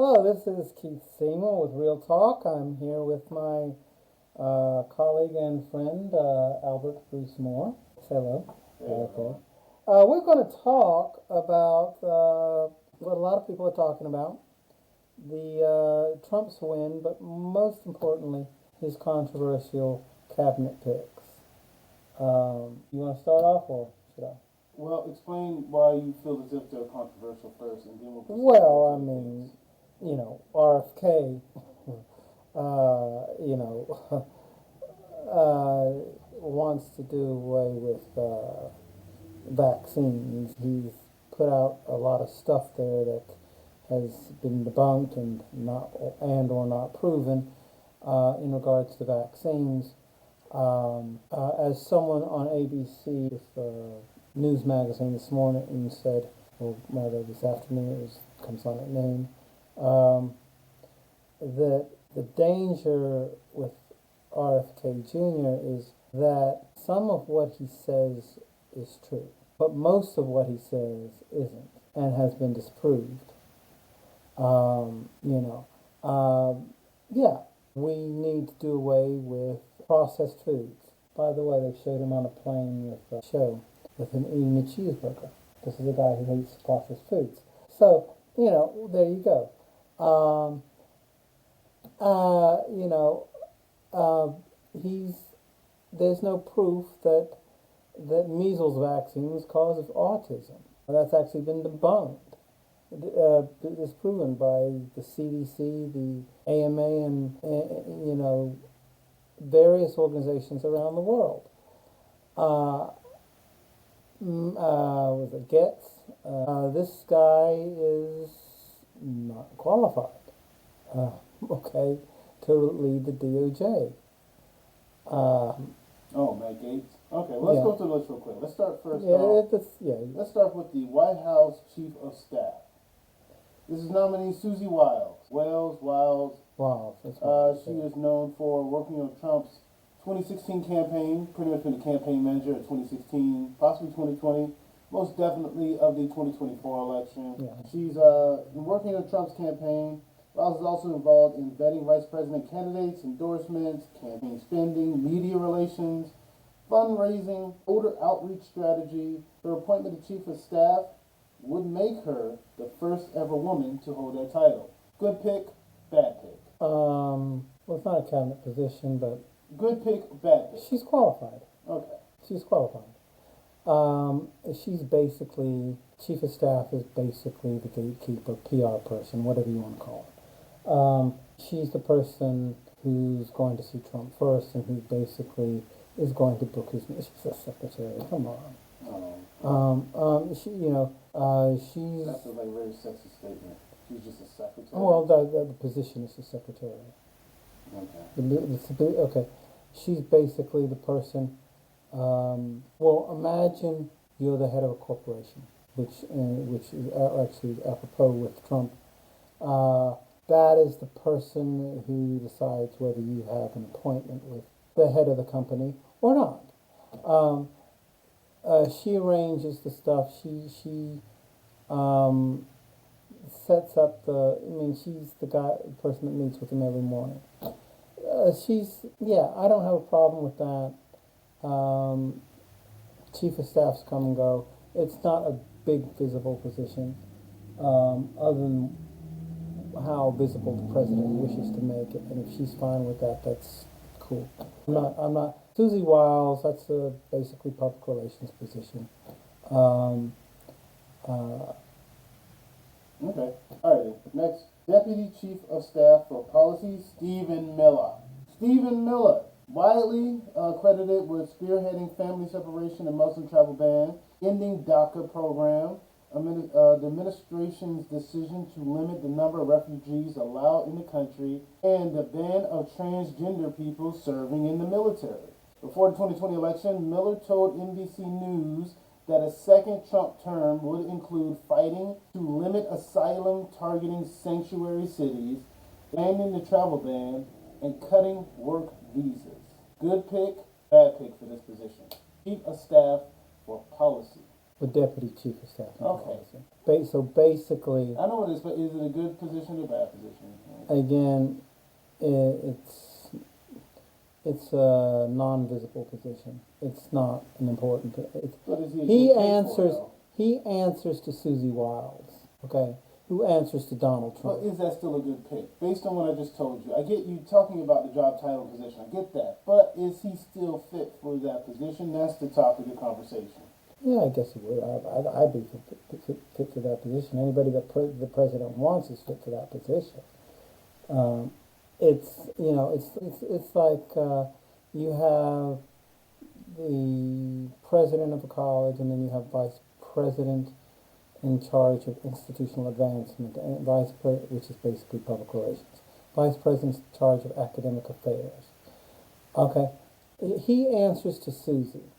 Hello, this is Keith Seymour with Real Talk. I'm here with my colleague and friend Albert Bruce Moore. Say hello. Okay. We're going to talk about what a lot of people are talking about, the Trump's win, but most importantly, his controversial cabinet picks. You want to start off, or should I? Well, explain why you feel as if they're controversial first, and then we'll proceed Well, I with the mean, things. RFK, you know, wants to do away with vaccines. He's put out a lot of stuff there that has been debunked and not and or not proven in regards to vaccines. As someone on ABC with News Magazine this morning said, or rather this afternoon, comes on at noon, that the danger with RFK Jr. is that some of what he says is true, but most of what he says isn't and has been disproved. Um, you know, yeah, we need to do away with processed foods. By the way, they showed him on a plane with a show with him eating a cheeseburger. This is a guy who hates processed foods. So, there you go. Um, uh, you know, uh, he's there's no proof that measles vaccines cause autism. That's actually been debunked. It's proven by the CDC, the AMA, and various organizations around the world. Uh, was it Getz? This guy is not qualified. Uh, okay, to lead the DOJ. Oh, Matt Gates. Okay, well, let's Yeah, go through the list real quick. Let's start first yeah, off. yeah. Let's start with the White House Chief of Staff. This is nominee Susie Wiles. Wiles. Wow, that's what She is known for working on Trump's 2016 campaign, pretty much been the campaign manager of 2016, possibly 2020, most definitely of the 2024 election. Yeah. She's been working on Trump's campaign. Wiles is also involved in vetting vice president candidates, endorsements, campaign spending, media relations, fundraising, voter outreach strategy. Her appointment to chief of staff would make her the first ever woman to hold that title. Good pick, bad pick. Well, it's not a cabinet position, but Good pick, bad pick. she's qualified. Okay. She's qualified. She's basically chief of staff is basically the gatekeeper, PR person, whatever you want to call it. She's the person who's going to see Trump first, and who basically is going to book his. She's a secretary. Come on. She's. That's a like very sexy statement. She's just a secretary. Well, the position is the secretary. Okay. Okay. She's basically the person. Well, imagine you're the head of a corporation, which is actually apropos with Trump. That is the person who decides whether you have an appointment with the head of the company or not. Um, she arranges the stuff. She sets up the. I mean, she's the person that meets with him every morning. Yeah. I don't have a problem with that. Um, Chief of staffs come and go. It's not a big visible position, other than how visible the president wishes to make it. And if she's fine with that, that's cool. I'm not. Susie Wiles, that's a basically public relations position. Um, uh, Okay. All right. Next, Deputy Chief of Staff for Policy, Stephen Miller. Stephen Miller, widely credited with spearheading family separation and Muslim travel ban, ending DACA program, the administration's decision to limit the number of refugees allowed in the country, and the ban of transgender people serving in the military. Before the 2020 election, Miller told NBC News that a second Trump term would include fighting to limit asylum targeting sanctuary cities, ending the travel ban, and cutting work visas. Good pick, bad pick for this position. Chief of Staff for Policy. with deputy chief of staff and Okay. policy. So basically, I know what it is, but is it a good position or a bad position? again, it's a non-visible position. It's not an important. But is he a He good pick for it, answers. though? He answers to Susie Wiles. Okay, who answers to Donald Trump? But is that still a good pick? Based on what I just told you, I get you talking about the job title position. I get that, but is he still fit for that position? That's the topic of conversation. Yeah, I guess he would. I'd be fit for that position. Anybody that the president wants is fit for that position. It's like you have the president of a college, and then you have vice president in charge of institutional advancement, and which is basically public relations. Vice president's in charge of academic affairs. Okay, he answers to Susie.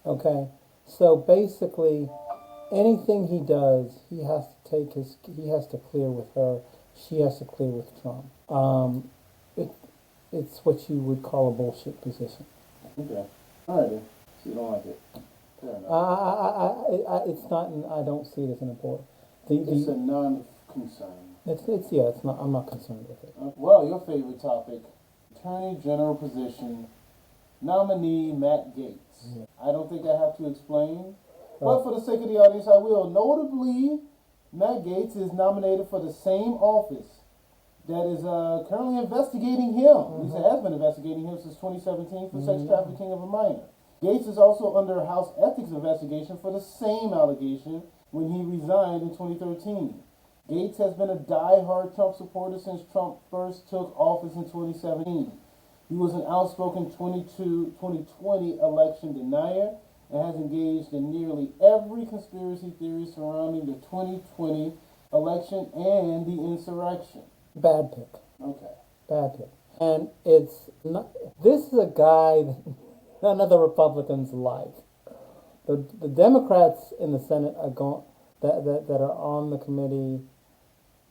Okay, so basically, anything he does, he has to clear with her. She has to clear with Trump. It's what you would call a bullshit position. Okay. All right then. So you don't like it. Fair enough. It's not. I don't see it as an important. It's a non-concern. It's not. I'm not concerned with it. Well, your favorite topic, Attorney General position, nominee Matt Gaetz. Yeah. I don't think I have to explain, but for the sake of the audience, I will. Notably, Matt Gaetz is nominated for the same office that is currently investigating him. At least it has been investigating him since 2017 for sex trafficking of a minor. Gaetz is also under House ethics investigation for the same allegation when he resigned in 2013. Gaetz has been a die-hard Trump supporter since Trump first took office in 2017. He was an outspoken 2020 election denier and has engaged in nearly every conspiracy theory surrounding the 2020 election and the insurrection. Bad pick. Okay. Bad pick. And it's not. This is a guy that none of the Republicans like. The Democrats in the Senate are going that are on the committee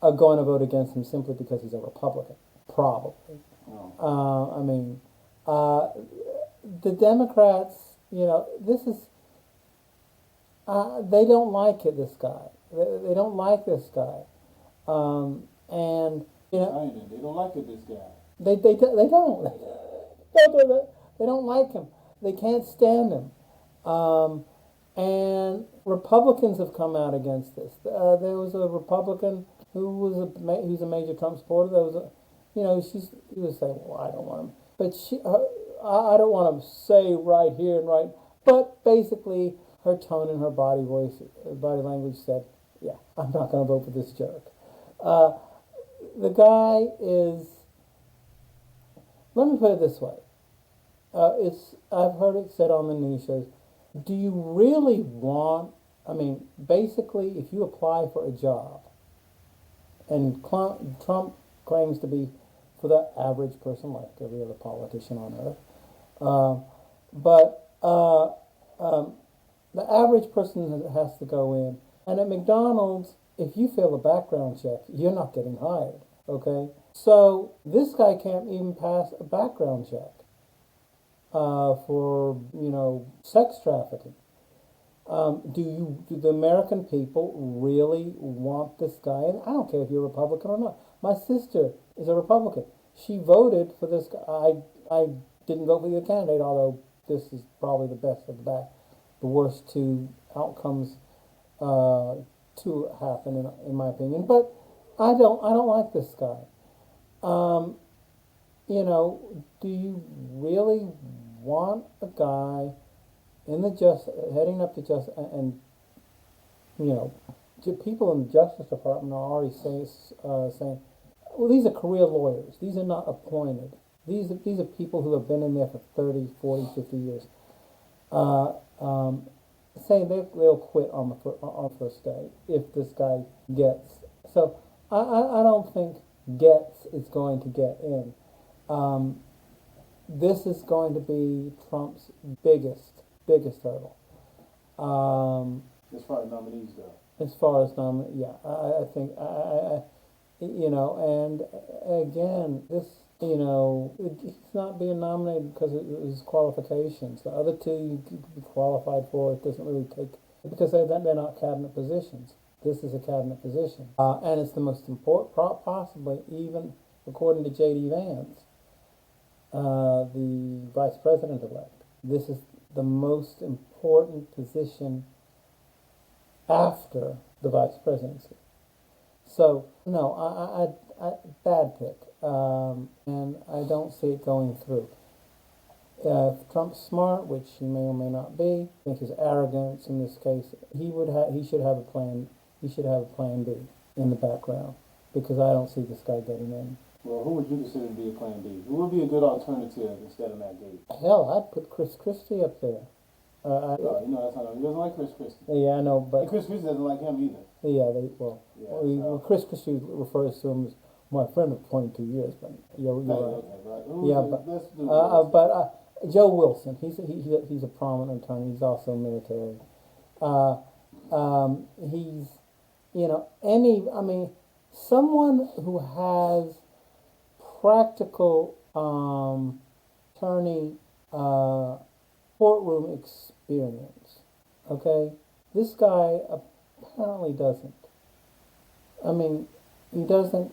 are going to vote against him simply because he's a Republican. Probably. Oh. The Democrats, this is, they don't like it, this guy. They don't like this guy. And, They don't like it, this guy. they don't. They don't like him. They can't stand him. And Republicans have come out against this. There was a Republican who's a major Trump supporter. There was he was saying, well, I don't want him. But I don't want to say right here and right. But basically, her tone and her body language said, yeah, I'm not going to vote for this jerk. The guy is, let me put it this way. I've heard it said on the news shows, do you really want, basically, if you apply for a job, and Trump claims to be for the average person, like every other politician on earth, but the average person has to go in. And at McDonald's, if you fail a background check, you're not getting hired, okay? So this guy can't even pass a background check for, sex trafficking. Do the American people really want this guy? And I don't care if you're a Republican or not. My sister is a Republican. She voted for this guy. I didn't vote for the candidate, although this is probably the best of the worst two outcomes to happen in my opinion. But I don't like this guy. Do you really want a guy in heading up the justice and people in the Justice Department are already saying, well, these are career lawyers. These are not appointed. These are people who have been in there for 30, 40, 50 years. Saying they'll quit on the first day if this guy gets. So I don't think Getz is going to get in. This is going to be Trump's biggest hurdle. As far as nominees go. As far as I think and again, this, he's not being nominated because of his qualifications. The other two you could be qualified for. It doesn't really take because they're not cabinet positions. This is a cabinet position, and it's the most important, possibly even according to J.D. Vance, the vice president elect. This is the most important position after the vice presidency. So no, bad pick, and I don't see it going through. If Trump's smart, which he may or may not be, I think his arrogance in this case, he should have a plan. He should have a plan B in the background, because I don't see this guy getting in. Well, who would you consider to be a plan B? Who would be a good alternative instead of Matt Gaetz? Hell, I'd put Chris Christie up there. No, that's not. He doesn't like Chris Christie. Yeah, I know, but And Chris Christie doesn't like him either. yeah, Chris Christie refers to him as my friend of 22 years, but you're right. Joe Wilson, he's a prominent attorney. He's also military. He's, someone who has practical attorney courtroom experience. Okay, this guy apparently doesn't. I mean, he doesn't.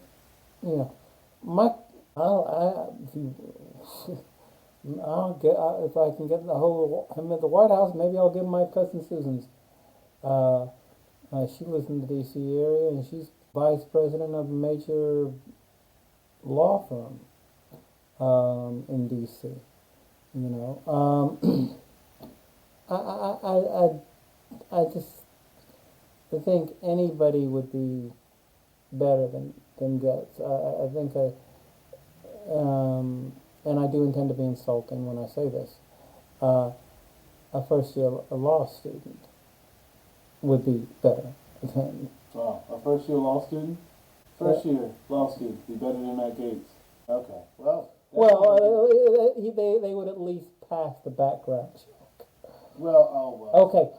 If I can get him at the White House, maybe I'll give him my cousin Susan's. She lives in the D.C. area, and she's vice president of a major law firm in D.C. I just think anybody would be better than Gaetz. I think and I do intend to be insulting when I say this. A first-year law student would be better than. Wow, a first-year law student? First-year law student be better than Matt Gaetz. Okay, well. They would at least pass the background check. Well. Okay,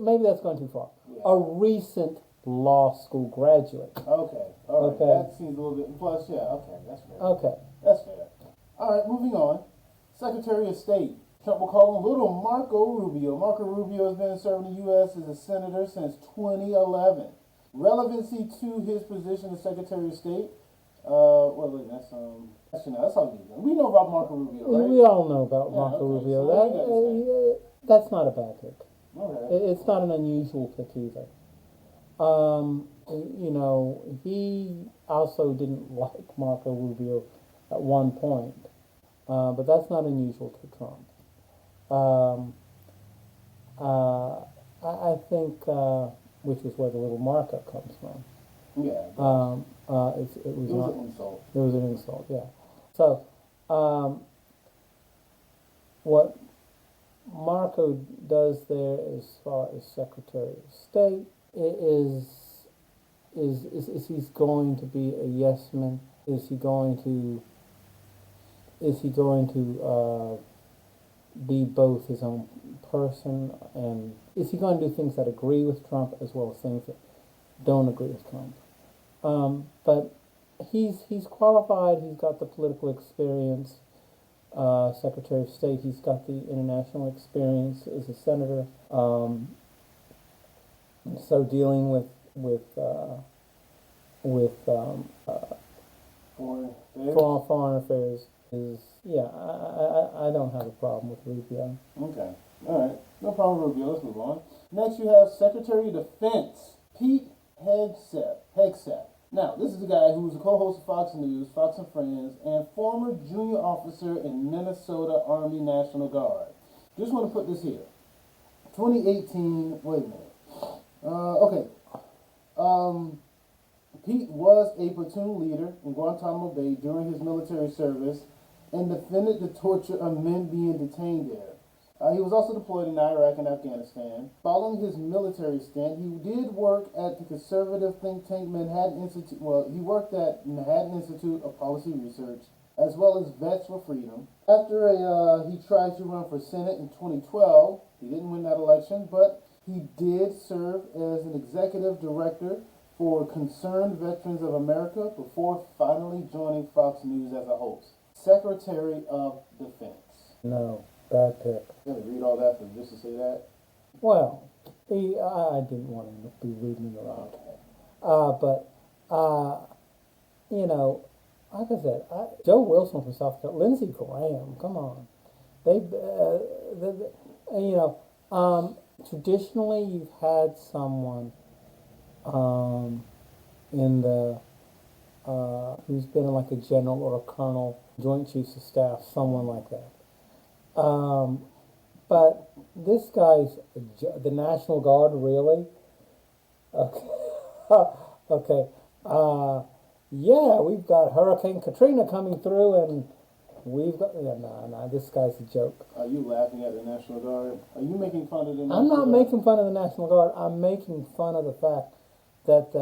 maybe that's going too far. Yeah. A recent law school graduate. Okay, all right. Okay. That seems a little bit. Plus, yeah. Okay, that's fair. Okay, that's fair. All right, moving on. Secretary of State. Trump will call him Little Marco Rubio. Marco Rubio has been serving the U.S. as a senator since 2011. Relevancy to his position as Secretary of State. That's all you need. We know about Marco Rubio, right? We all know about Marco Rubio. So that's not a bad pick. Okay. It's not an unusual pick either. He also didn't like Marco Rubio at one point, but that's not unusual to Trump. I think, which is where the little markup comes from. Yeah. It was an insult. It was an insult, yeah. So, what Marco does there as far as Secretary of State is he's going to be a yes man? Is he going to be both his own person, and is he going to do things that agree with Trump as well as things that don't agree with Trump? But he's qualified. He's got the political experience. Secretary of State. He's got the international experience as a senator. So dealing with foreign affairs is, I don't have a problem with Rubio. Okay, all right, no problem with Rubio. Let's move on. Next, you have Secretary of Defense Pete Hegseth. Now, this is the guy who was a co-host of Fox News, Fox and Friends, and former junior officer in Minnesota Army National Guard. Just want to put this here. 2018, wait a minute. Pete was a platoon leader in Guantanamo Bay during his military service and defended the torture of men being detained there. He was also deployed in Iraq and Afghanistan. Following his military stint, he did work at the conservative think tank Manhattan Institute. Well, he worked at Manhattan Institute of Policy Research, as well as Vets for Freedom. After he tried to run for Senate in 2012, he didn't win that election, but he did serve as an executive director for Concerned Veterans of America before finally joining Fox News as a host. Secretary of Defense. No, bad pick. You gotta read all that for just to say that? Well, I didn't want him to be reading it around. But you know, like I said, Joe Wilson from South Carolina, Lindsey Graham, come on. You know, traditionally you've had someone in the who's been like a general or a colonel, Joint Chiefs of Staff, someone like that. But this guy's the National Guard, really? Okay. Okay. Yeah, we've got Hurricane Katrina coming through, and we've got. Yeah, nah, this guy's a joke. Are you laughing at the National Guard? Are you making fun of the National I'm not Guard? making fun of the National Guard. I'm making fun of the fact that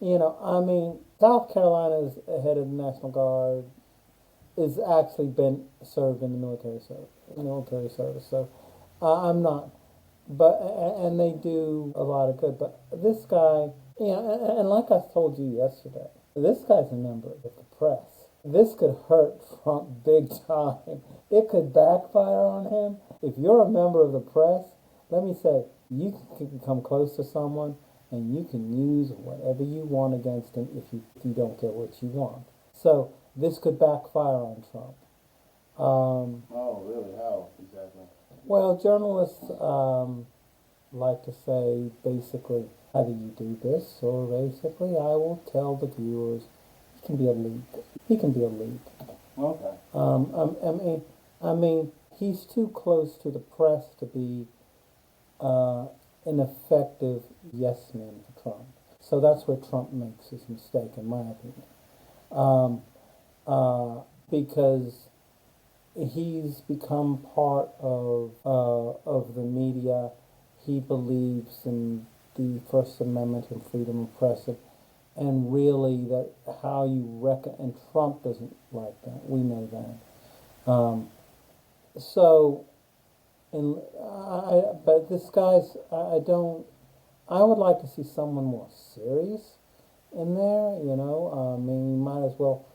I mean, South Carolina's head of the National Guard is actually been served in the military service. So I'm not, but and they do a lot of good. But this guy, and like I told you yesterday, this guy's a member of the press. This could hurt Trump big time. It could backfire on him. If you're a member of the press, let me say, you can come close to someone and you can use whatever you want against him if you don't get what you want. So this could backfire on Trump. Oh, really? How exactly? Well, journalists like to say basically, either you do this or basically I will tell the viewers he can be a leak. He can be a leak. Okay. I mean, he's too close to the press to be an effective yes man for Trump. So that's where Trump makes his mistake, in my opinion. Because he's become part of the media. He believes in the First Amendment and freedom of press, and really that how you reckon. And Trump doesn't like that. We know that. So, but this guy's. I would like to see someone more serious in there. I mean, you might as well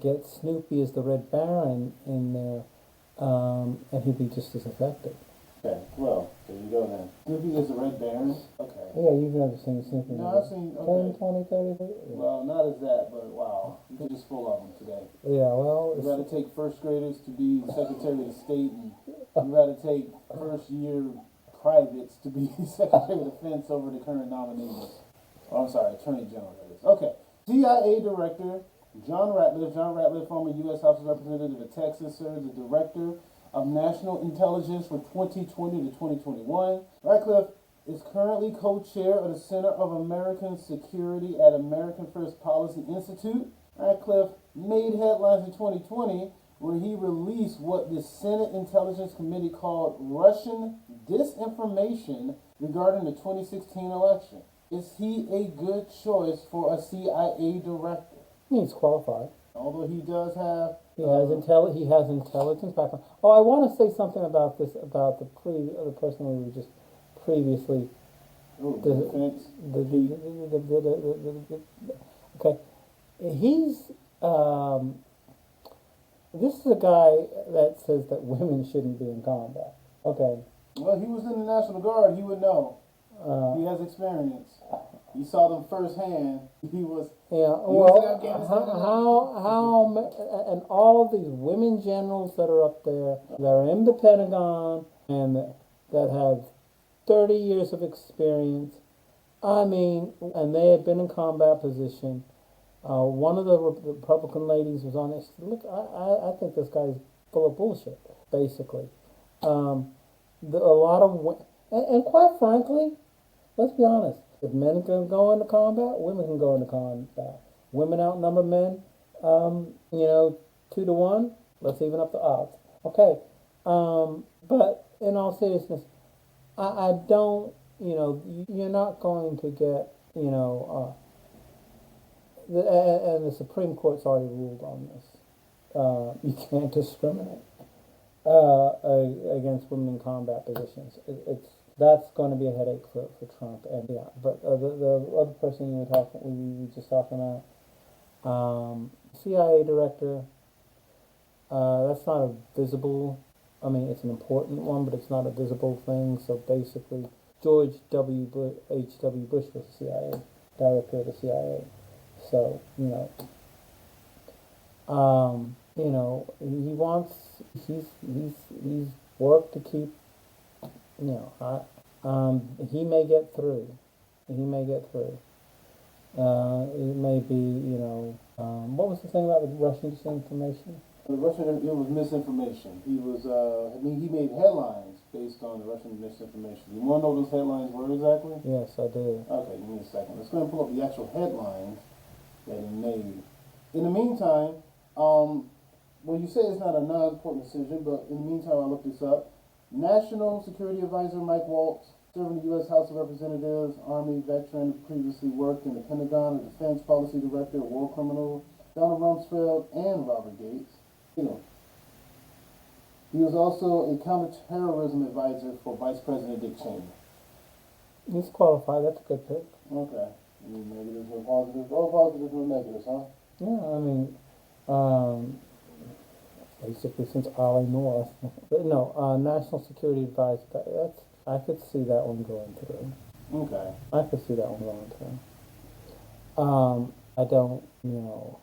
get Snoopy as the Red Baron in there, and he'd be just as effective. Okay, well, there you go then. Snoopy is the Red Baron? Okay. Yeah, you've never seen Snoopy. No, I've seen, 10, okay. 20, 30. Yeah. Well, not as that, but wow. You're just full of them today. Yeah, well. You rather take first graders to be Secretary of State, and you rather take first year privates to be Secretary of Defense over the current nominees. Oh, I'm sorry, Attorney General, that is. Okay. CIA Director John Ratcliffe. John Ratcliffe, former U.S. House of Representative of Texas, served as Director of National Intelligence from 2020 to 2021. Ratcliffe is currently co-chair of the Center of American Security at American First Policy Institute. Ratcliffe made headlines in 2020 where he released what the Senate Intelligence Committee called Russian disinformation regarding the 2016 election. Is he a good choice for a CIA director? He's qualified. Although he does have... He has intelligence background. Oh, I want to say something about this, about the person we were just previously... defense. Okay. He's... this is a guy that says that women shouldn't be in combat. Okay. Well, he was in the National Guard. He would know. He has experience. He saw them firsthand. He was. Yeah. Was in Afghanistan. And all of these women generals that are up there, that are in the Pentagon, and that have 30 years of experience. I mean, and they had been in combat position. One of the Republican ladies was on it. She said, look, I think this guy's full of bullshit, basically. A lot of, and quite frankly, let's be honest, if men can go into combat, women can go into combat. Women outnumber men, 2 to 1. Let's even up the odds. Okay. But in all seriousness, I don't, you're not going to get, and the Supreme Court's already ruled on this. You can't discriminate against women in combat positions. That's going to be a headache for Trump. And yeah, but the other person we were just talking about, CIA director. That's not a visible. I mean, it's an important one, but it's not a visible thing. So basically, George H.W. Bush was the CIA director of the CIA. So he wants he's worked to keep he may get through. He may get through. It may be what was the thing about the Russian disinformation? The Russian, it was misinformation. He was, he made headlines based on the Russian misinformation. You want to know what those headlines were exactly? Yes, I do. Okay, give me a second. Let's go and pull up the actual headlines that he made. In the meantime, well, you say it's not a non-important decision, but in the meantime, I looked this up. National Security Advisor Mike Waltz, serving the U.S. House of Representatives, Army veteran, previously worked in the Pentagon, a Defense Policy Director, War Criminal, Donald Rumsfeld, and Robert Gates. He was also a counterterrorism advisor for Vice President Dick Cheney. He's qualified. That's a good pick. Okay. Negatives and positives. All positives and negatives, huh? Yeah, I mean, basically since Ollie North. But no, National Security Advisor. I could see that one going through. Okay. I could see that one going through. I don't,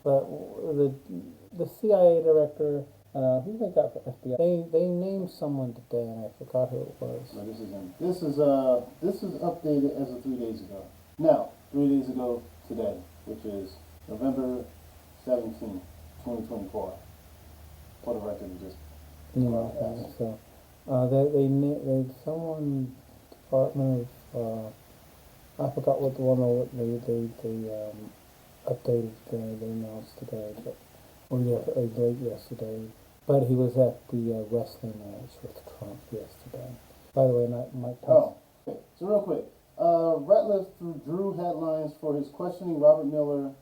but the CIA director. Who they got for FBI? They named someone today, and I forgot who it was. No, this is updated as of 3 days ago. Now, 3 days ago today, which is November 17th, 2024. For the record, just so they someone Department of I forgot what the one they updated they announced today, but late yesterday. But he was at the wrestling match with Trump yesterday. By the way, Mike Tyson. Oh, okay. So real quick, Ratliff drew headlines for his questioning Robert Mueller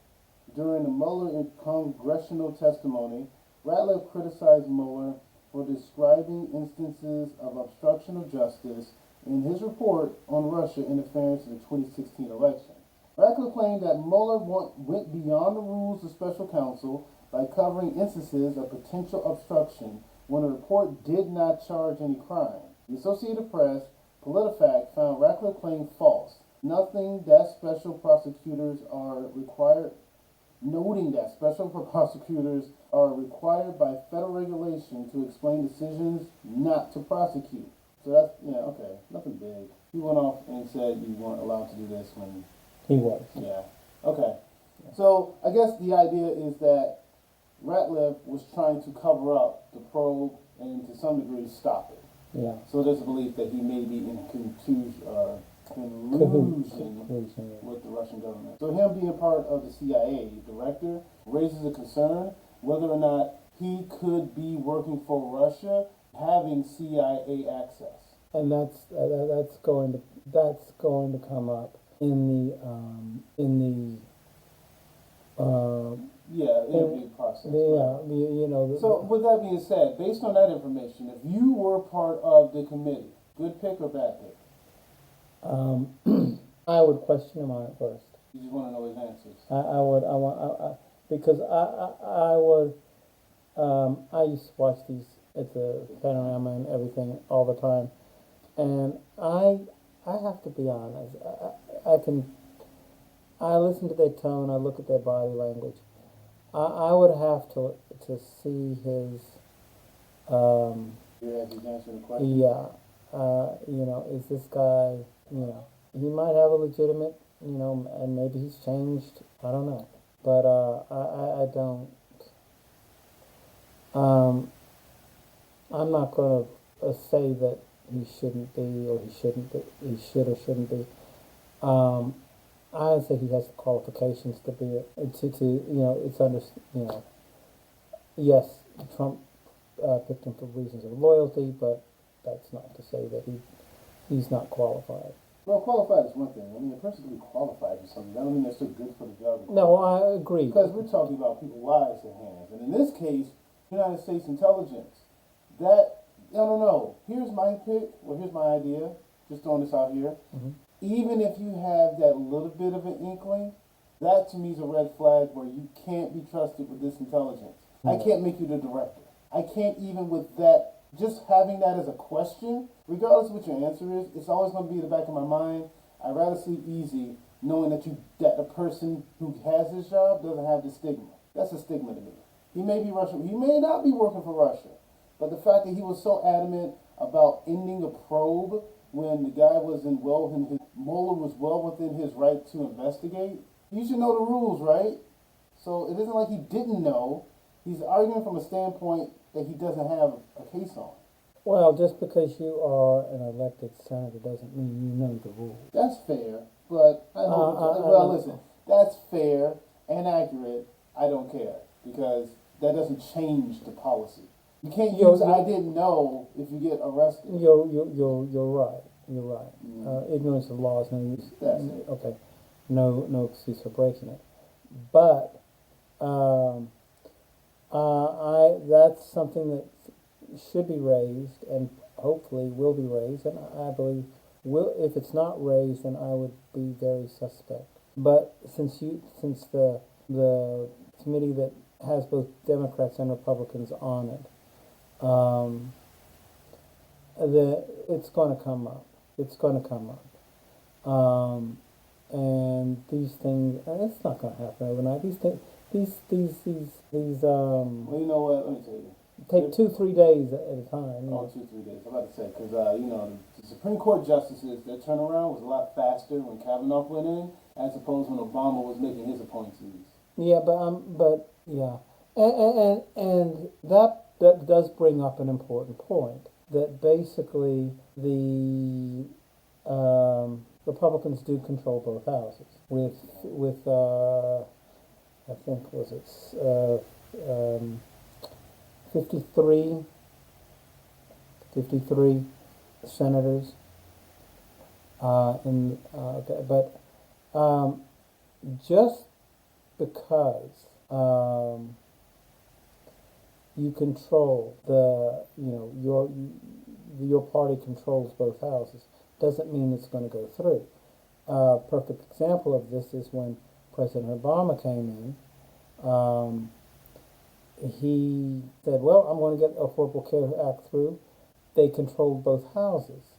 during the Mueller congressional testimony. Ratliff criticized Mueller for describing instances of obstruction of justice in his report on Russia interference in the 2016 election. Ratliff claimed that Mueller went beyond the rules of special counsel by covering instances of potential obstruction when the report did not charge any crime. The Associated Press, PolitiFact, found Ratcliffe claim false, noting that special prosecutors are required by federal regulation to explain decisions not to prosecute. So that's, okay, nothing big. He went off and said you weren't allowed to do this when... He was. Yeah. Okay. So I guess the idea is that Ratliff was trying to cover up the probe and to some degree stop it. Yeah. So there's a belief that he may be in collusion with the Russian government. So him being part of the CIA director raises a concern whether or not he could be working for Russia, having CIA access. And that's going to come up in the interview process. So with that being said, based on that information, if you were part of the committee, good pick or bad pick? I would question him on it first. You just want to know his answers. Because I would. I used to watch these at the Panorama and everything all the time, and I have to be honest. I listen to their tone. I look at their body language. I would have to see his. He's answering the question. Yeah. Is this guy? He might have a legitimate. And maybe he's changed. I don't know, but I don't. I'm not going to say that he shouldn't be or he shouldn't be. He should or shouldn't be. I would say he has the qualifications to be it. It's under. Yes, Trump picked him for reasons of loyalty, but that's not to say that he's not qualified. Well, qualified is one thing. I mean, a person can be qualified for something. That don't mean they're still good for the job. No, I agree. Because we're talking about people's lives at hand. And in this case, United States intelligence. That, I don't know. Here's my pick, or here's my idea. Just throwing this out here. Mm-hmm. Even if you have that little bit of an inkling, that to me is a red flag where you can't be trusted with this intelligence. Mm-hmm. I can't make you the director. I can't even with that just having that as a question, regardless of what your answer is, it's always going to be in the back of my mind. I'd rather sleep easy knowing that the person who has this job doesn't have the stigma. That's a stigma to me. He may be Russian. He may not be working for Russia, but the fact that he was so adamant about ending a probe when the guy was his Mueller was well within his right to investigate. You should know the rules, right? So it isn't like he didn't know. He's arguing from a standpoint that he doesn't have a case on. Well, just because you are an elected senator doesn't mean you know the rules. That's fair, but listen, that's fair and accurate. I don't care because that doesn't change the policy. You can't use "I didn't know" if you get arrested. You're right. You're right. Ignorance of law is no use. That's it. Okay, no excuse for breaking it. But that's something that should be raised and hopefully will be raised, and I believe will. If it's not raised, then I would be very suspect. But since the committee that has both Democrats and Republicans on it, it's going to come up. It's going to come up. And these things, and it's not going to happen overnight. These things, Well, you know what? Let me tell you. take 2-3 days at a time. You know. 2-3 days. I'm about to say because the Supreme Court justices, their turnaround was a lot faster when Kavanaugh went in, as opposed when Obama was making his appointees. Yeah, but yeah, and that does bring up an important point that basically the Republicans do control both houses with I think was it 53 senators but just because you control your party controls both houses doesn't mean it's going to go through. Perfect example of this is when President Obama came in. He said, well, I'm going to get the Affordable Care Act through. They controlled both houses.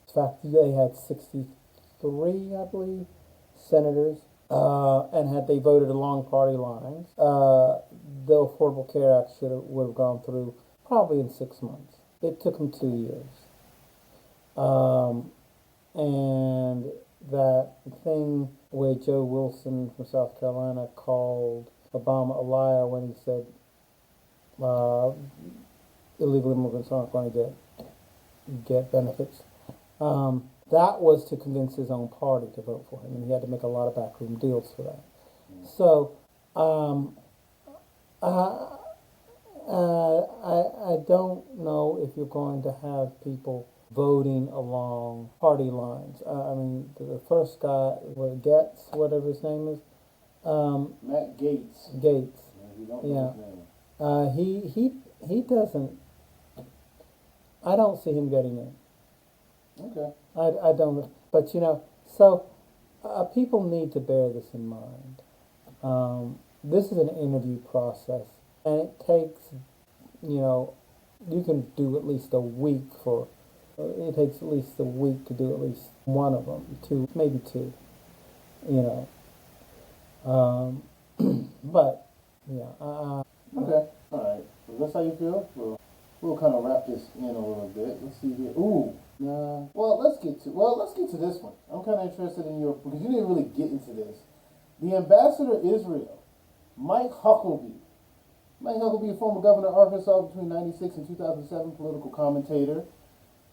In fact, they had 63, I believe, senators, and had they voted along party lines, the Affordable Care Act would have gone through probably in 6 months. It took them 2 years. And that thing where Joe Wilson from South Carolina called Obama a liar when he said illegal immigrants aren't going to get benefits. That was to convince his own party to vote for him, and he had to make a lot of backroom deals for that. So I don't know if you're going to have people voting along party lines. I mean, the first guy, Getz, whatever his name is, Matt Gaetz. Gates. You don't know his name. He doesn't. I don't see him getting in. Okay. I don't. But so people need to bear this in mind. This is an interview process, and it takes, you can do at least a week for. It takes at least a week to do at least one of them, maybe two. But yeah. Okay. All right. So that's how you feel. We'll kind of wrap this in a little bit. Let's see here. Ooh. Nah. Well, let's get to this one. I'm kind of interested in because you didn't really get into this. The ambassador to Israel, Mike Huckabee. Mike Huckabee, a former governor of Arkansas between 1996 and 2007, political commentator.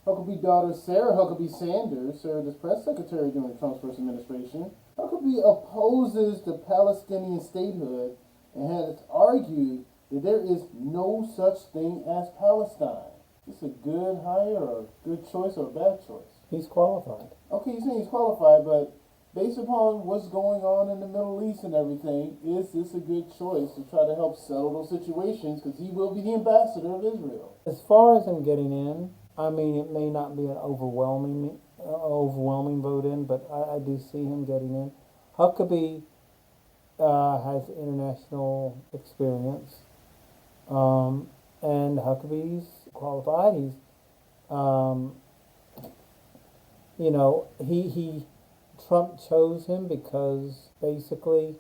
Huckabee's daughter, Sarah Huckabee Sanders, served as press secretary during Trump's first administration. Huckabee opposes the Palestinian statehood and has argued that there is no such thing as Palestine. Is this a good hire or a good choice or a bad choice? He's qualified. Okay, you're saying he's qualified, but based upon what's going on in the Middle East and everything, is this a good choice to try to help settle those situations? Because he will be the ambassador of Israel. As far as him getting in, I mean, it may not be an overwhelming vote in, but I do see him getting in. Huckabee has international experience, and Huckabee's qualified. He's, um, you know, he Trump chose him because basically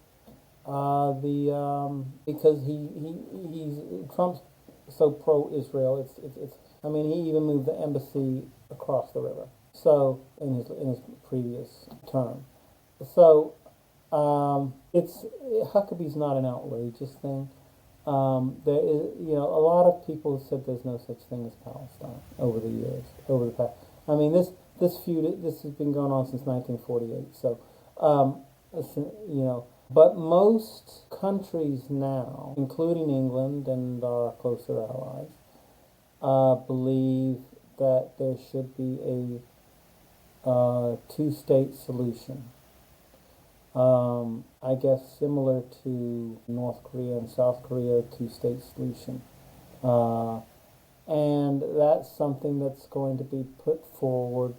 because he's Trump's so pro-Israel. It's I mean, he even moved the embassy across the river. So in his previous term, so it's Huckabee's not an outrageous thing. There is, you know, a lot of people said there's no such thing as Palestine over the years, over the past. I mean, this feud, this has been going on since 1948. So, you know, but most countries now, including England and our closer allies, believe that there should be a two-state solution. I guess similar to North Korea and South Korea, two-state solution. And that's something that's going to be put forward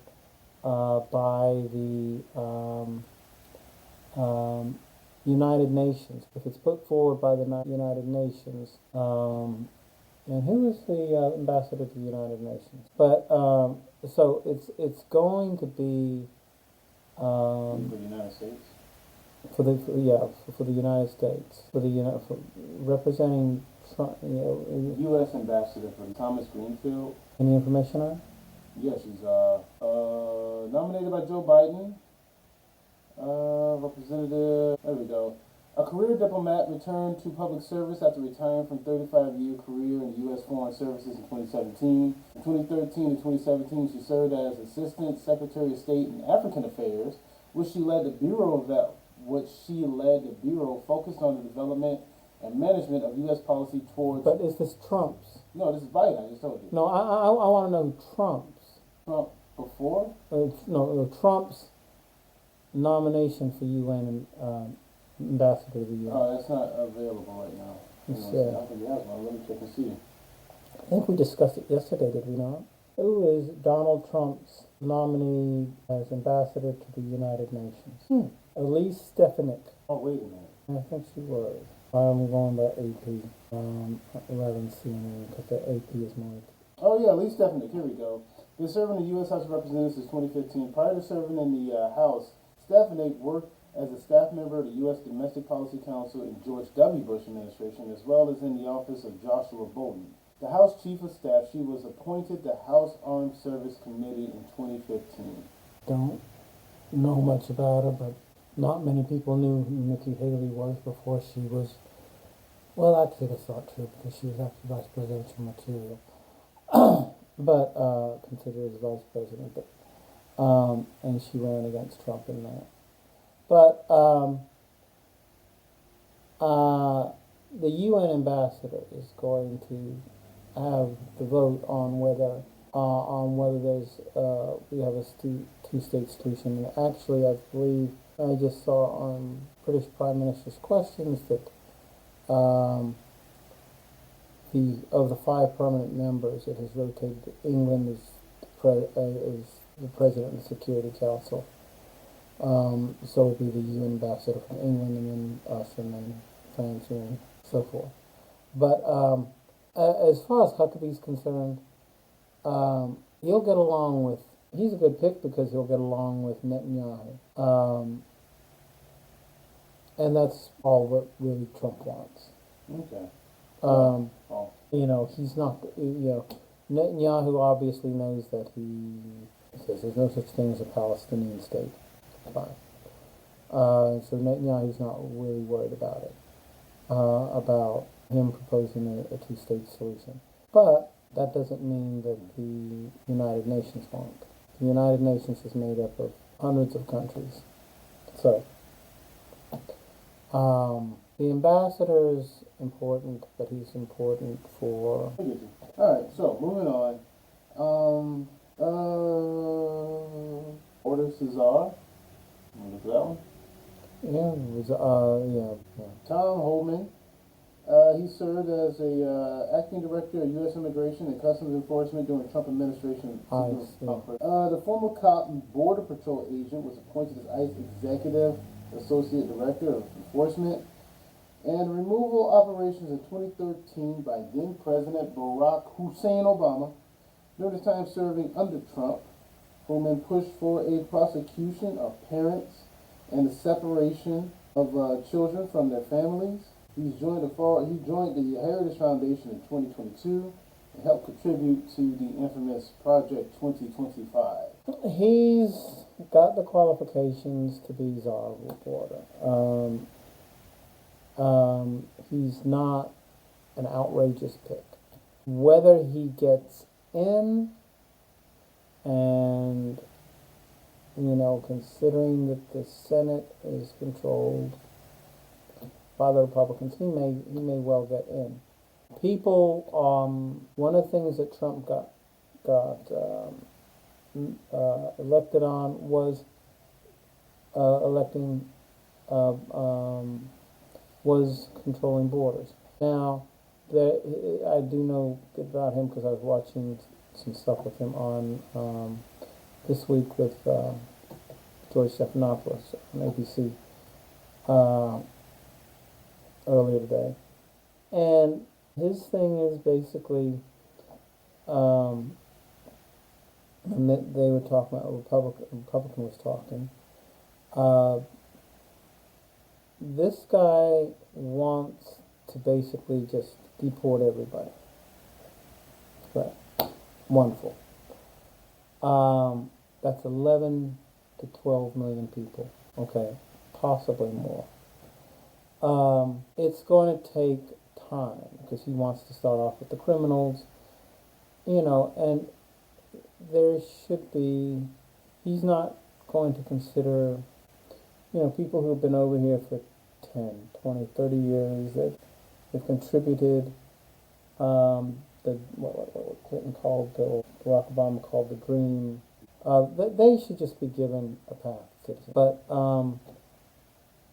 by the United Nations. If it's put forward by the United Nations, and who is the ambassador to the United Nations? But so it's going to be For the United States? for the United States, for representing Trump, you know. U.S. ambassador for Thomas Greenfield. Any information on it? Yes, she's nominated by Joe Biden. Representative, there we go. A career diplomat returned to public service after retiring from 35-year career in the U.S. Foreign Services in 2017. From 2013 to 2017, she served as Assistant Secretary of State in African Affairs, which she led the Bureau focused on the development and management of U.S. policy towards. But is this Trump's? No, this is Biden. I just told you. No, I want to know Trump's. Trump before? No, Trump's nomination for UN ambassador to the UN. Oh, that's not available right now. I think he has one. Let me check and see. I think we discussed it yesterday, did we not? Who is Donald Trump's nominee as ambassador to the United Nations? Elise Stefanik. Oh, wait a minute. I think she was. I'm going by AP rather than CNN because the AP is more. Oh, yeah, Lee Stefanik. Here we go. Been serving in the U.S. House of Representatives since 2015. Prior to serving in the House, Stefanik worked as a staff member of the U.S. Domestic Policy Council in George W. Bush administration, as well as in the office of Joshua Bolten. The House Chief of Staff, she was appointed to House Armed Service Committee in 2015. Don't know much about her, but not many people knew who Nikki Haley was before she was. Well, actually, that's not true because she was actually vice presidential material, but considered as vice president. But and she ran against Trump in that. But the UN ambassador is going to have the vote on whether there's we have a two-state solution. And actually, I believe I just saw on British Prime Minister's questions that of the 5 permanent members, it has rotated. England is the president of the Security Council. So it'll be the UN ambassador from England, and then us, and then France, and so forth. But as far as Huckabee's concerned, he'll get along with. He's a good pick because he'll get along with Netanyahu, and that's all what really Trump wants. Okay. You know, he's not. You know, Netanyahu obviously knows that he says there's no such thing as a Palestinian state. Fine. So Netanyahu's not really worried about it, about him proposing a two-state solution. But that doesn't mean that the United Nations won't. The United Nations is made up of hundreds of countries. So, the ambassador is important, but he's important for. All right. So moving on. Order Cesar. Look at that one. Yeah, it was, yeah. Tom Homan. He served as a acting director of U.S. Immigration and Customs Enforcement during the Trump administration. The former cop and Border Patrol agent was appointed as ICE Executive Associate Director of Enforcement. and removal operations in 2013 by then President Barack Hussein Obama, during his time serving under Trump. Holman pushed for a prosecution of parents and the separation of children from their families. He joined the Heritage Foundation in 2022 and helped contribute to the infamous Project 2025. He's got the qualifications to be czar of reporter. He's not an outrageous pick. Whether he gets in, and considering that the Senate is controlled by the Republicans, he may well get in. People, one of the things that Trump got elected on was was controlling borders. Now, I do know about him because I was watching some stuff with him on this week with George Stephanopoulos on ABC earlier today. And his thing is basically, and they were talking about, Republican was talking, this guy wants to basically just deport everybody. Right. Wonderful. That's 11 to 12 million people. Okay. Possibly more. It's going to take time because he wants to start off with the criminals, and there should be, he's not going to consider, people who have been over here for 10, 20, 30 years that have contributed, what Clinton called, Barack Obama called the dream. They should just be given a path, citizen. But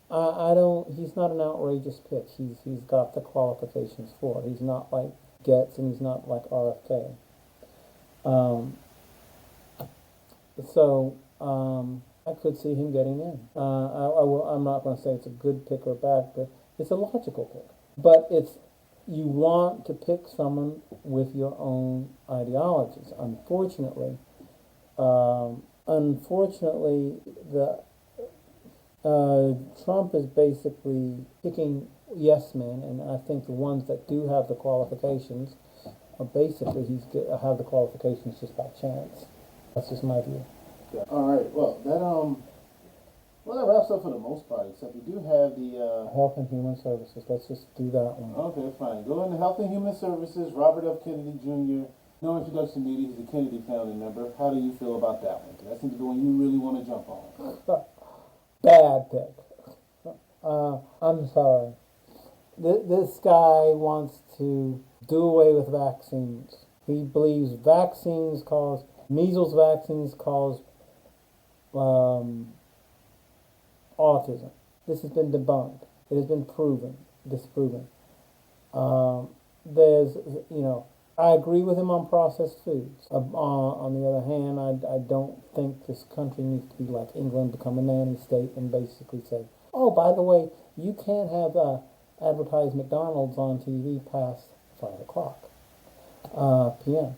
I don't. He's not an outrageous pick. He's got the qualifications for it. He's not like Getz, and he's not like RFK. I could see him getting in. I'm not going to say it's a good pick or a bad pick. It's a logical pick, but you want to pick someone with your own ideologies. Unfortunately, the Trump is basically picking yes men, and I think the ones that do have the qualifications are basically have the qualifications just by chance. That's just my view. Yeah. All right. Well, that wraps up for the most part. Except we do have the Health and Human Services. Let's just do that one. Okay, fine. Go into Health and Human Services. Robert F. Kennedy Jr. No introduction needed. He's a Kennedy founding member. How do you feel about that one? That seems to be the one you really want to jump on. Bad pick. I'm sorry. This guy wants to do away with vaccines. He believes measles vaccines cause autism. This has been debunked. It has been disproven. I agree with him on processed foods. On the other hand, I don't think this country needs to be like England, become a nanny state, and basically say, oh, by the way, you can't have advertised McDonald's on TV past 5 o'clock p.m.,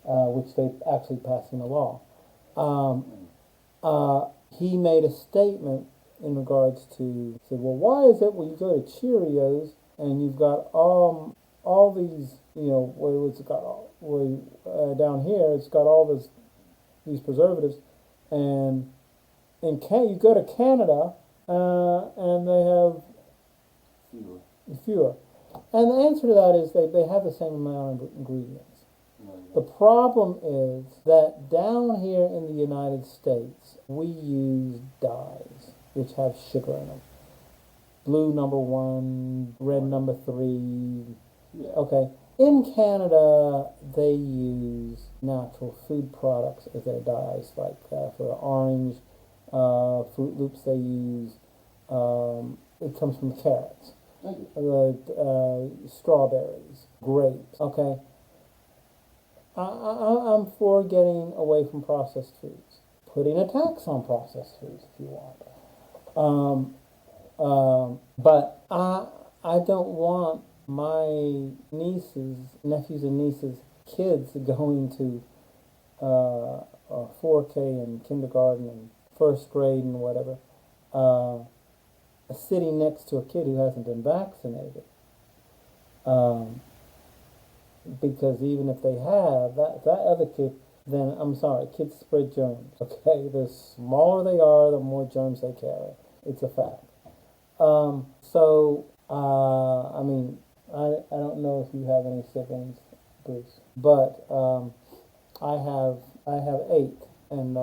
which they actually passed in the law. He made a statement in regards to, said, well, why is it when you go to Cheerios and you've got all these, down here it's got all these preservatives, and you go to Canada and they have fewer. And the answer to that is they have the same amount of ingredients. The problem is that down here in the United States, we use dyes, which have sugar in them. Blue number 1, red number 3. Yeah. Okay. In Canada, they use natural food products as their dyes, like for orange, Fruit Loops they use. It comes from carrots, strawberries, grapes. Okay. I'm for getting away from processed foods, putting a tax on processed foods if you want. But I I don't want my nephews and nieces, kids going to 4K and kindergarten and first grade and whatever, sitting next to a kid who hasn't been vaccinated. Um, because even if they have that other kid, then I'm sorry, kids spread germs. Okay, the smaller they are, the more germs they carry. It's a fact. I mean, I don't know if you have any siblings, Bruce, but I have eight, and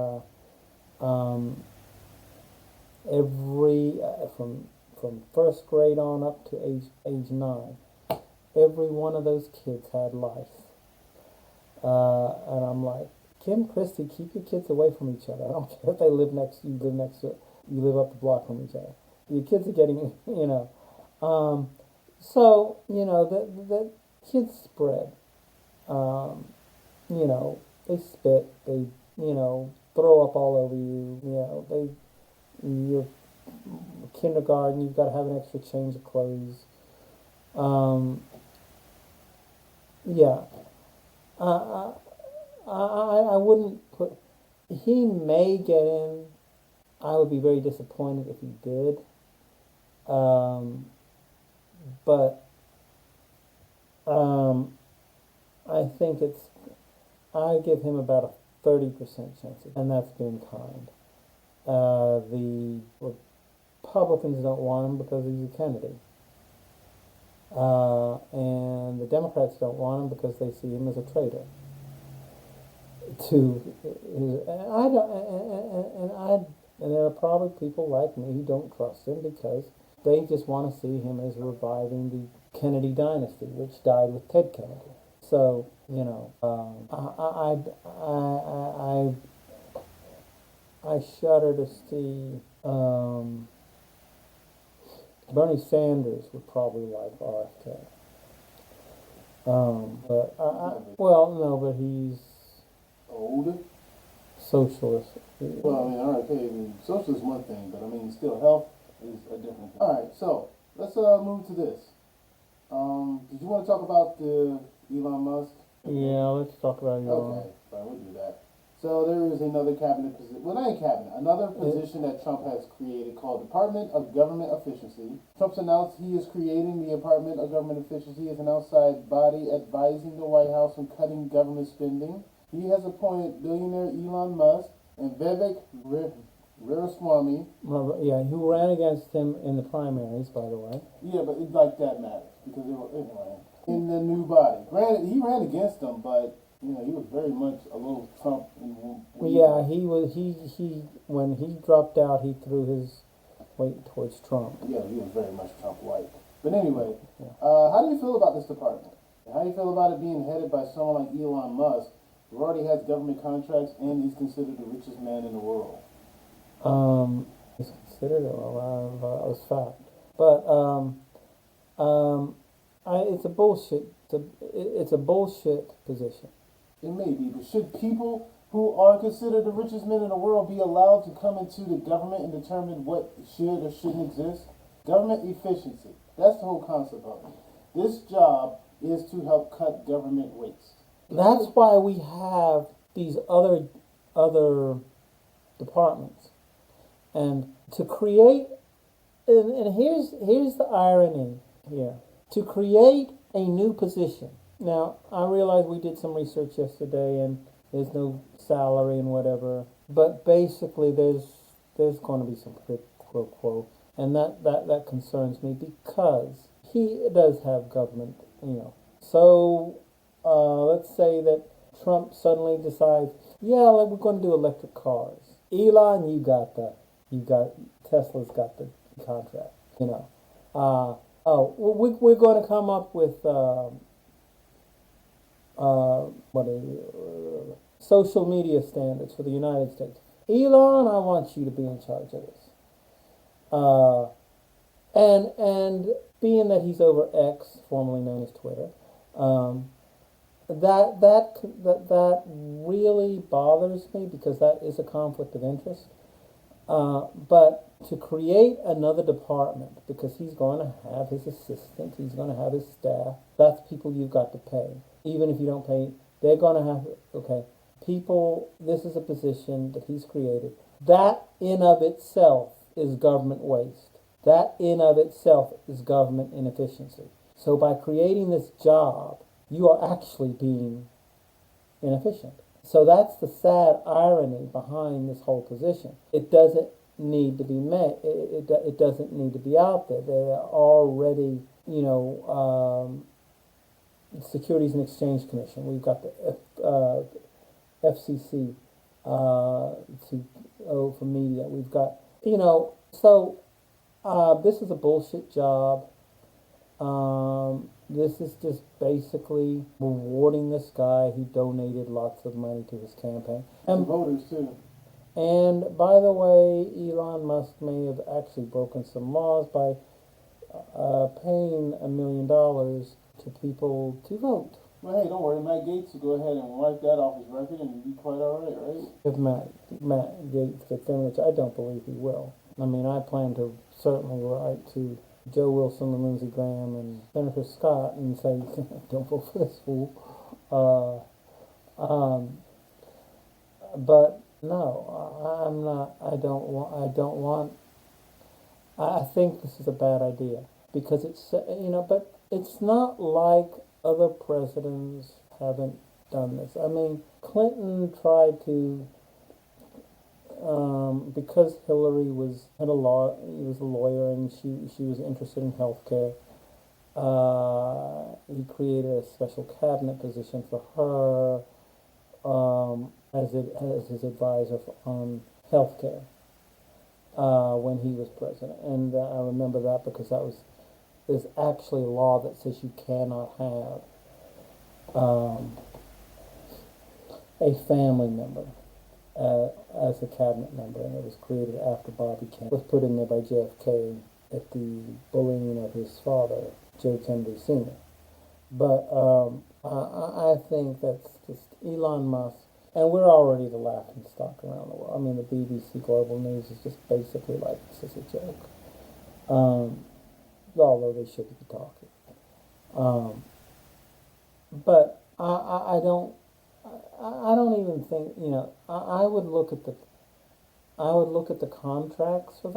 um, every from first grade on up to age 9, every one of those kids had lice. And I'm like, Kim Christie, keep your kids away from each other. I don't care if they live next to, you live up the block from each other. Your kids are getting, the kids spread. They spit, they, throw up all over you. You're kindergarten, you've got to have an extra change of clothes. Yeah. I wouldn't put. He may get in. I would be very disappointed if he did. But I think I give him about a 30% chance, and that's being kind. The Republicans don't want him because he's a Kennedy. And the Democrats don't want him because they see him as a traitor. And there are probably people like me who don't trust him because they just want to see him as reviving the Kennedy dynasty, which died with Ted Kennedy. So I shudder to see. Bernie Sanders would probably like RFK. But he's Old? socialist. Well, I mean, RFK, socialist is one thing, but I mean, still, health is a different thing. Alright, so, let's move to this. Did you want to talk about Elon Musk? Yeah, let's talk about Elon. Okay, fine, we'll do that. So there is another cabinet position, well, not a cabinet, another position that Trump has created called Department of Government Efficiency. Trump's announced he is creating the Department of Government Efficiency as an outside body advising the White House on cutting government spending. He has appointed billionaire Elon Musk and Vivek Ramaswamy. Who ran against him in the primaries, by the way. Yeah, but that matters because they were ignorant. In the new body. Granted, he ran against them, but he was very much a little Trump. He was. He when he dropped out, he threw his weight towards Trump. Yeah, he was very much Trump-like. But anyway, how do you feel about this department? How do you feel about it being headed by someone like Elon Musk, who already has government contracts and he's considered the richest man in the world? He's considered a fact, but it's a bullshit. It's a bullshit position. It may be, but should people who are considered the richest men in the world be allowed to come into the government and determine what should or shouldn't exist? Government efficiency. That's the whole concept of it. This job is to help cut government waste. That's why we have these other departments, and to create. And here's the irony here. To create a new position. Now, I realize we did some research yesterday and there's no salary and whatever, but basically there's going to be some quid pro quo, and that concerns me because he does have government, So let's say that Trump suddenly decides, we're going to do electric cars. Elon, Tesla's got the contract, we're going to come up with social media standards for the United States. Elon, I want you to be in charge of this. And being that he's over X, formerly known as Twitter, that really bothers me because that is a conflict of interest. But to create another department, because he's going to have his assistant, he's going to have his staff, that's people you've got to pay. Even if you don't pay, they're going to have, okay, people, this is a position that he's created. That in of itself is government waste. That in of itself is government inefficiency. So by creating this job, you are actually being inefficient. So that's the sad irony behind this whole position. It doesn't need to be made. It doesn't need to be out there. They're already, Securities and Exchange Commission. We've got the FCC for media. We've got, so this is a bullshit job. This is just basically rewarding this guy who donated lots of money to his campaign. And voters too. And by the way, Elon Musk may have actually broken some laws by paying $1 million to people to vote. Well, hey, don't worry. Matt Gates will go ahead and wipe that off his record and he'll be quite all right? If Matt Gates gets in, which I don't believe he will. I mean, I plan to certainly write to Joe Wilson and Lindsey Graham and Senator Scott and say, don't vote for this fool. But no, I'm not. I don't want. I think this is a bad idea because it's but it's not like other presidents haven't done this. I mean, Clinton tried to. Because Hillary was a lawyer and she was interested in healthcare. He created a special cabinet position for her as his advisor on healthcare when he was president. And I remember that because there's actually a law that says you cannot have a family member as a cabinet member, and it was created after Bobby Kennedy was put in there by JFK at the bullying of his father, Joe Kennedy Sr. But I think that's just Elon Musk, and we're already the laughing stock around the world. I mean, the BBC Global News is just basically like this is a joke, although they should be talking. But I don't. I don't even think I would look at the contracts for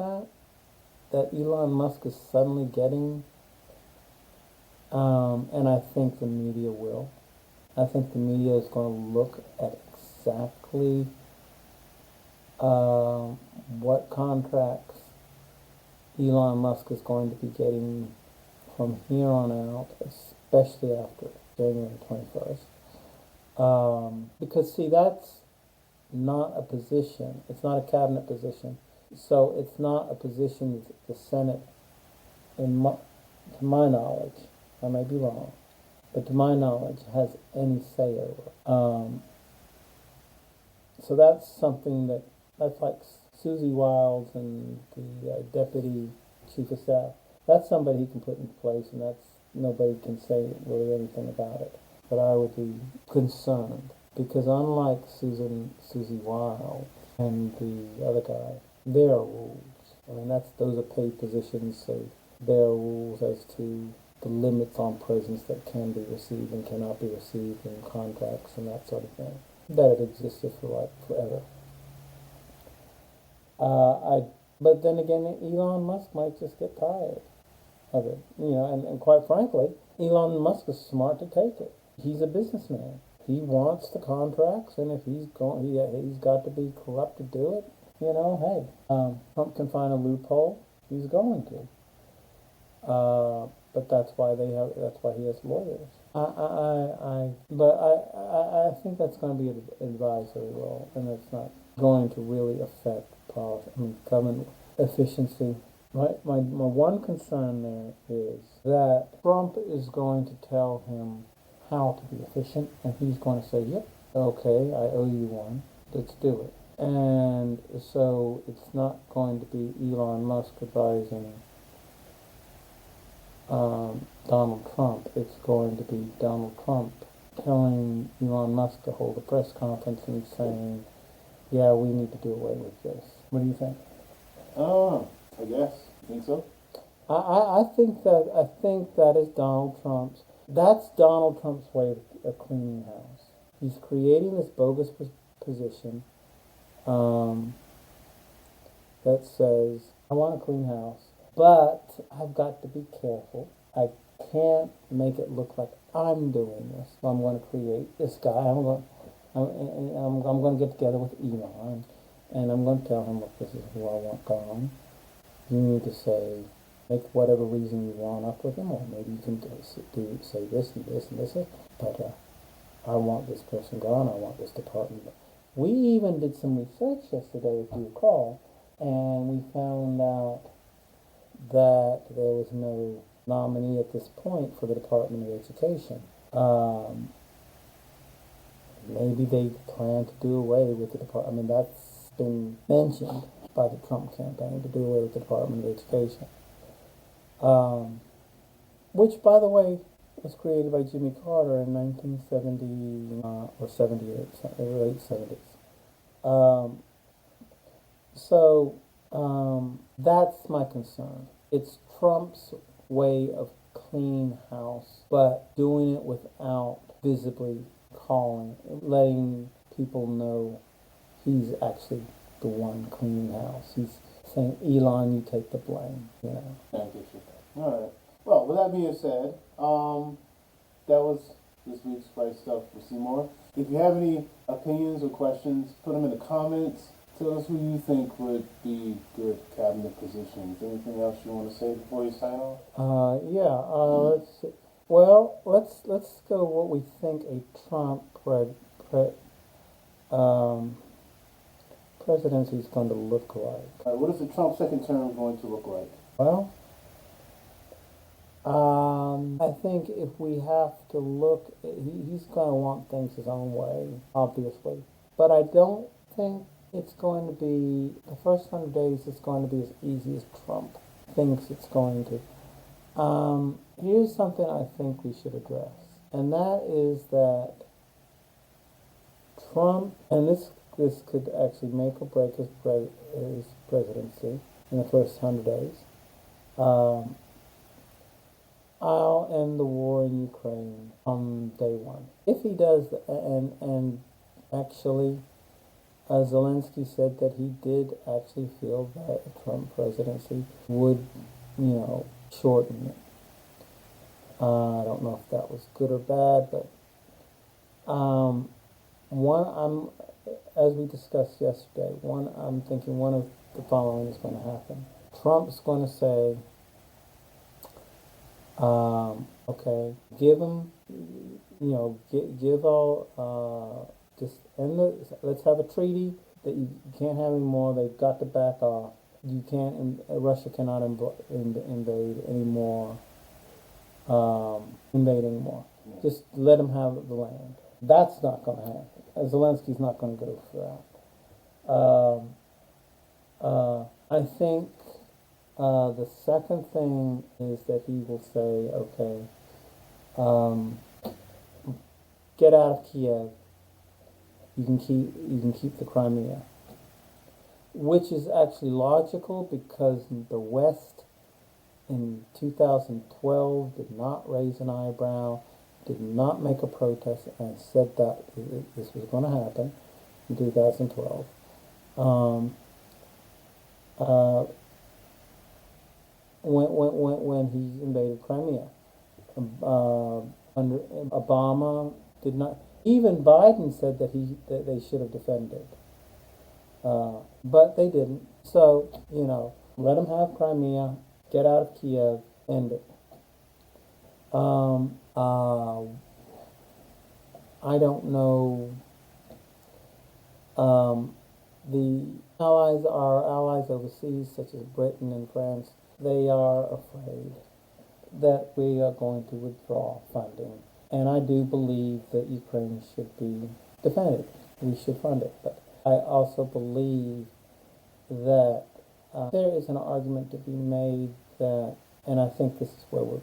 that Elon Musk is suddenly getting, and I think the media will. I think the media is going to look at exactly what contracts Elon Musk is going to be getting from here on out, especially after January 21st. Because see, that's not a position. It's not a cabinet position. So it's not a position that the Senate, to my knowledge, I may be wrong, but to my knowledge, has any say over. So that's something that's like Susie Wiles and the deputy chief of staff. That's somebody he can put in place, and nobody can say really anything about it. But I would be concerned because unlike Susie Wiles and the other guy, there are rules. I mean, those are paid positions, so there are rules as to the limits on presents that can be received and cannot be received in contracts and that sort of thing. That have existed for like forever. But then again, Elon Musk might just get tired of it, and quite frankly, Elon Musk is smart to take it. He's a businessman. He wants the contracts, and if he's got to be corrupt to do it. Hey, Trump can find a loophole. He's going to. But that's why he has lawyers. I think that's going to be an advisory role, and it's not going to really affect government efficiency. My one concern there is that Trump is going to tell him how to be efficient, and he's going to say, yep, okay, I owe you one, let's do it. And so it's not going to be Elon Musk advising Donald Trump. It's going to be Donald Trump telling Elon Musk to hold a press conference and saying, yeah, we need to do away with this. What do you think? I guess. You think so? I think that is Donald Trump's. That's Donald Trump's way of cleaning house. He's creating this bogus position um, that says, "I want a clean house, but I've got to be careful. I can't make it look like I'm doing this. So I'm going to create this guy. I'm going to get together with Elon, and I'm going to tell him, look, this is who I want gone. You need to make whatever reason you want up with him, or maybe you can say this and this and this. But I want this person gone. I want this department. We even did some research yesterday, if you recall, and we found out that there was no nominee at this point for the Department of Education. Maybe they plan to do away with the department. I mean, that's been mentioned by the Trump campaign to do away with the Department of Education. Which, by the way, was created by Jimmy Carter in 1970 or 78, late 70s. That's my concern. It's Trump's way of clean house, but doing it without visibly letting people know he's actually the one cleaning house. He's saying, Elon, you take the blame. You know. Thank you. All right. Well, with that being said, that was this week's Right Stuff for Seymour. If you have any opinions or questions, put them in the comments. Tell us who you think would be good cabinet positions. Anything else you want to say before you sign off? Let's see. Well, let's go what we think a Trump presidency is going to look like. All right, what is the Trump second term going to look like? Well, I think if we have to look, he's going to want things his own way, obviously. But I don't think it's going to be, the first 100 days is going to be as easy as Trump thinks it's going to. Here's something I think we should address, and that is that Trump, and this could actually make or break his presidency in the first 100 days. I'll end the war in Ukraine on day one. If he does, and actually, Zelensky said that he did actually feel that a Trump presidency would, shorten it. I don't know if that was good or bad, but as we discussed yesterday, I'm thinking one of the following is going to happen. Trump's going to say, okay, give them, give all, just end let's have a treaty that you can't have anymore. They've got to back off. You can't, Russia cannot invade anymore. Just let them have the land. That's not going to happen. Zelensky's not going to go for that. I think the second thing is that he will say, okay, get out of Kiev. You can keep the Crimea, which is actually logical because the West in 2012 did not raise an eyebrow, did not make a protest, and said that this was going to happen in 2012. When he invaded Crimea, under Obama did not. Even Biden said that they should have defended, but they didn't. So let them have Crimea, get out of Kiev, end it. I don't know. Our allies overseas, such as Britain and France, they are afraid that we are going to withdraw funding. And I do believe that Ukraine should be defended. We should fund it. But I also believe that there is an argument to be made that, and I think this is where we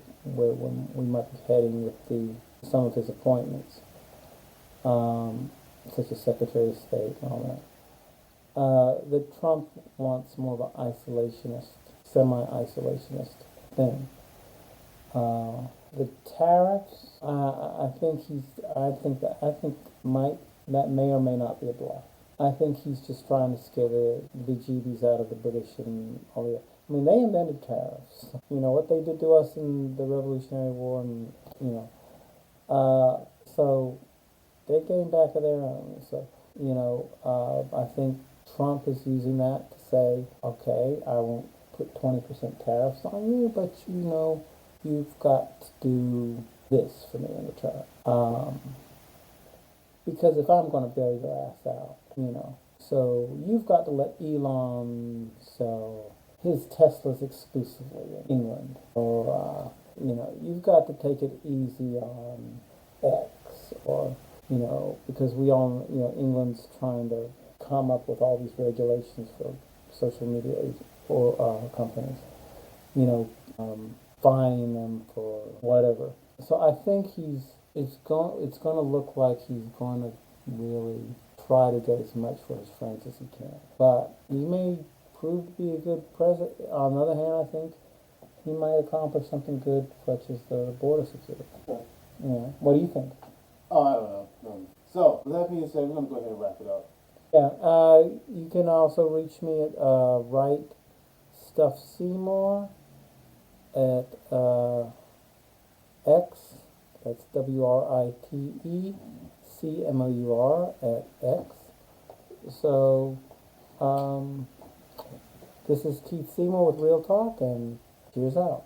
might be heading with some of his appointments, such as Secretary of State and all that. that Trump wants more of an isolationist, semi-isolationist thing. The tariffs, I think that may or may not be a bluff. I think he's just trying to scare the bejeebies out of the British and all the. I mean, they invented tariffs. You know what they did to us in the Revolutionary War, and you know, so they came back of their own. So I think Trump is using that to say, okay, I won't put 20% tariffs on you, but you've got to do this for me in return. Because if I'm going to bail your ass out, so you've got to let Elon sell his Teslas exclusively in England, or you've got to take it easy on X, or because we all, England's trying to come up with all these regulations for social media for companies, fining them for whatever. So I think it's going to look like he's going to really try to get as much for his friends as he can. But he may prove to be a good president. On the other hand, I think he might accomplish something good, such as the border security. Okay. Yeah. What do you think? Oh, I don't know. So, with that being said, we're going to go ahead and wrap it up. Yeah. You can also reach me at Write Stuff Seymour at X. That's WRITECMOUR at X. So, this is Keith Seymour with Real Talk, and cheers out.